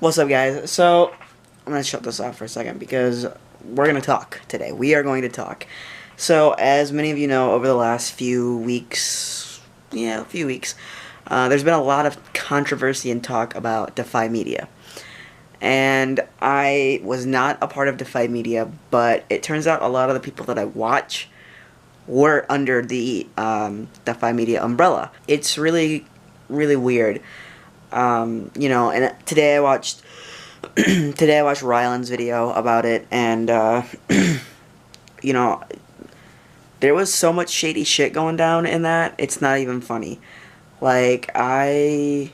What's up, guys? So, I'm going to shut this off for a second because we're going to talk today. We are going to talk. So, as many of you know, over the last few weeks, there's been a lot of controversy and talk about Defy Media. And I was not a part of Defy Media, but it turns out a lot of the people that I watch were under the Defy Media umbrella. It's really, really weird. And today I watched Ryland's video about it, and you know, there was so much shady shit going down in that. It's not even funny. Like I,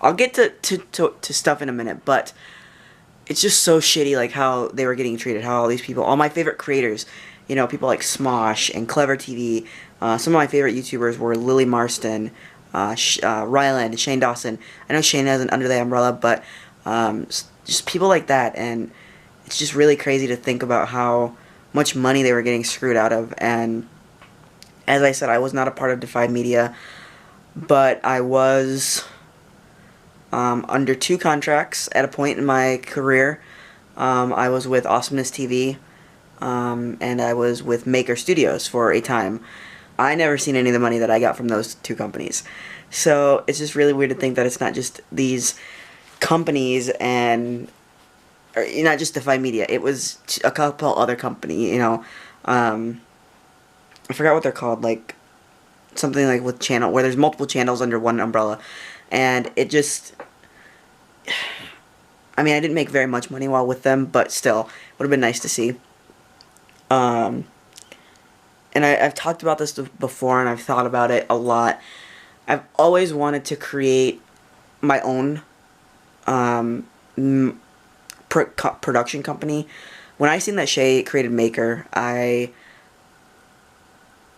I'll get to stuff in a minute, but it's just so shitty, like how they were getting treated, how all these people, all my favorite creators, people like Smosh and Clever TV. Some of my favorite YouTubers were Lily Marston, Ryland, and Shane Dawson. I know Shane isn't under the umbrella, but just people like that, and it's just really crazy to think about how much money they were getting screwed out of. And as I said, I was not a part of Defy Media, but I was under two contracts at a point in my career. I was with Awesomeness TV, and I was with Maker Studios for a time. I never seen any of the money that I got from those two companies. So it's just really weird to think that it's not just these companies or not just Defy Media. It was a couple other company, I forgot what they're called, like something like with channel, where there's multiple channels under one umbrella. And it just, I mean, I didn't make very much money while with them, but still, would have been nice to see. And I've talked about this before, and I've thought about it a lot. I've always wanted to create my own production company. When I seen that Shay created Maker, I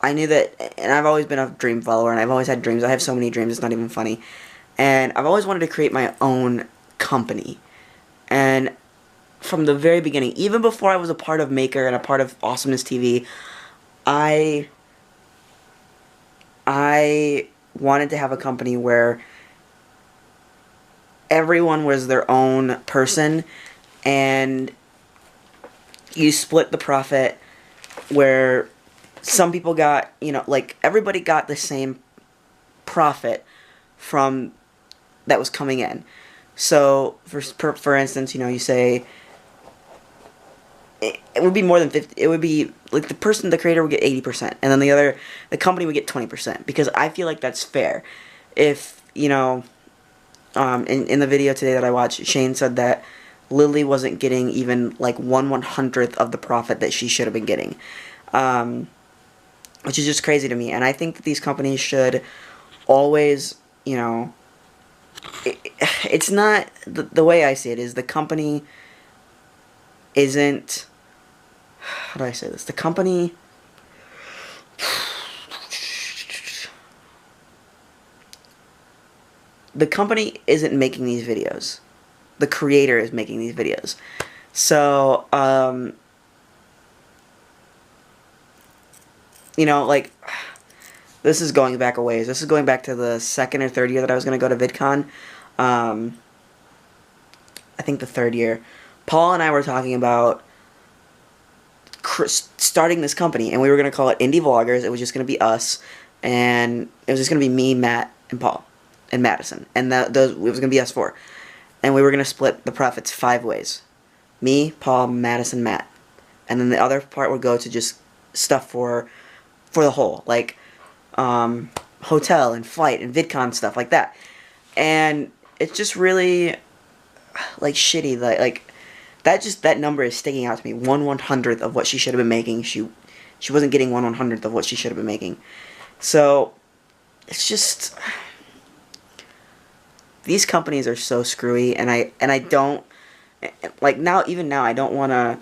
knew that, and I've always been a dream follower, and I've always had dreams. I have so many dreams, it's not even funny. And I've always wanted to create my own company. And from the very beginning, even before I was a part of Maker and a part of Awesomeness TV, I wanted to have a company where everyone was their own person, and you split the profit where some people got, like everybody got the same profit from that was coming in. So for instance, you say it would be more than 50. It would be like the creator would get 80%, and then the company would get 20%, because I feel like that's fair. If in the video today that I watched, Shane said that Lily wasn't getting even like 1/100th of the profit that she should have been getting, which is just crazy to me. And I think that these companies should always, it's not, the way I see it is the company isn't, how do I say this? The company isn't making these videos. The creator is making these videos. So, like, this is going back a ways. This is going back to the second or third year that I was going to go to VidCon. I think the third year. Paul and I were talking about starting this company, and we were going to call it Indie Vloggers. It was just going to be us, and it was just going to be me, Matt, and Paul, and Madison, and it was going to be us four, and we were going to split the profits 5 ways: me, Paul, Madison, Matt, and then the other part would go to just stuff for the whole, like hotel and flight and VidCon stuff like that. And it's just really like shitty, like that number is sticking out to me. 1/100th of what she should have been making. She wasn't getting 1/100th of what she should have been making. So it's just, these companies are so screwy, and I don't, like, even now I don't want to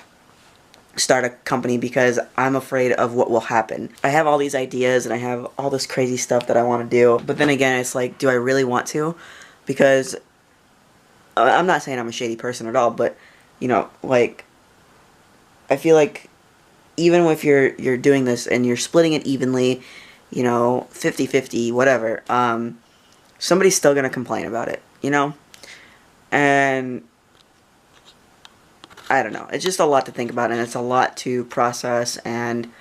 start a company because I'm afraid of what will happen. I have all these ideas and I have all this crazy stuff that I want to do, but then again, it's like, do I really want to? Because I'm not saying I'm a shady person at all, but like, I feel like even if you're doing this and you're splitting it evenly, 50-50, whatever, somebody's still gonna complain about it, you know? And I don't know. It's just a lot to think about, and it's a lot to process. And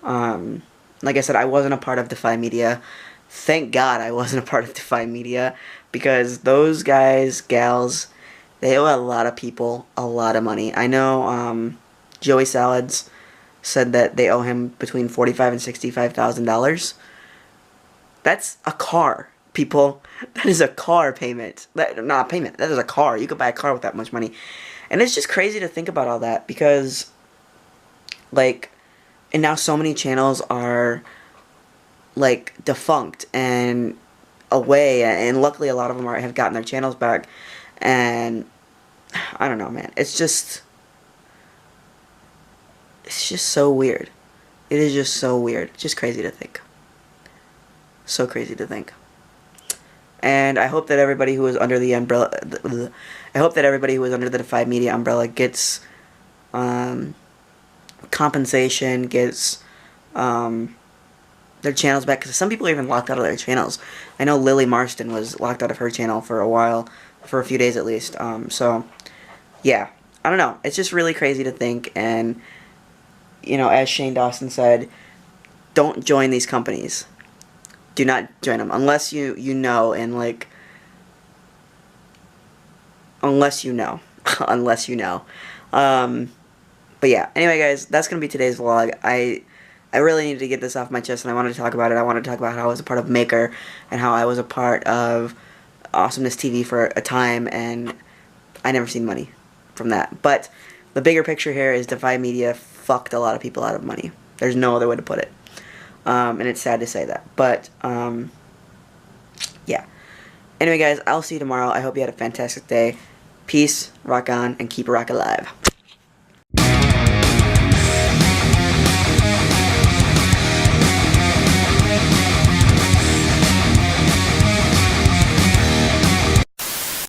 like I said, I wasn't a part of Defy Media. Thank God I wasn't a part of Defy Media, because those guys, gals, they owe a lot of people a lot of money. I know Joey Salads said that they owe him between $45,000 and $65,000. That's a car, people. That is a car payment. Not a payment. That is a car. You could buy a car with that much money. And it's just crazy to think about all that, because, like, and now so many channels are, like, defunct and away, and luckily a lot of them have gotten their channels back. And I don't know, man. It's just so weird. It is just so weird. It's just crazy to think. So crazy to think. And I hope that everybody who is under the umbrella, I hope that everybody who is under the Defy Media umbrella gets compensation, gets their channels back, because some people are even locked out of their channels. I know Lily Marston was locked out of her channel for a while, for a few days at least. So yeah, I don't know. It's just really crazy to think. And you know, as Shane Dawson said, don't join these companies. Do not join them unless you know, and like, unless you know. Unless you know. But yeah, anyway guys, that's going to be today's vlog. I really needed to get this off my chest, and I wanted to talk about it. I wanted to talk about how I was a part of Maker, and how I was a part of Awesomeness TV for a time, and I never seen money from that. But the bigger picture here is Defy Media fucked a lot of people out of money. There's no other way to put it. And it's sad to say that. But, yeah. Anyway, guys, I'll see you tomorrow. I hope you had a fantastic day. Peace, rock on, and keep a rock alive.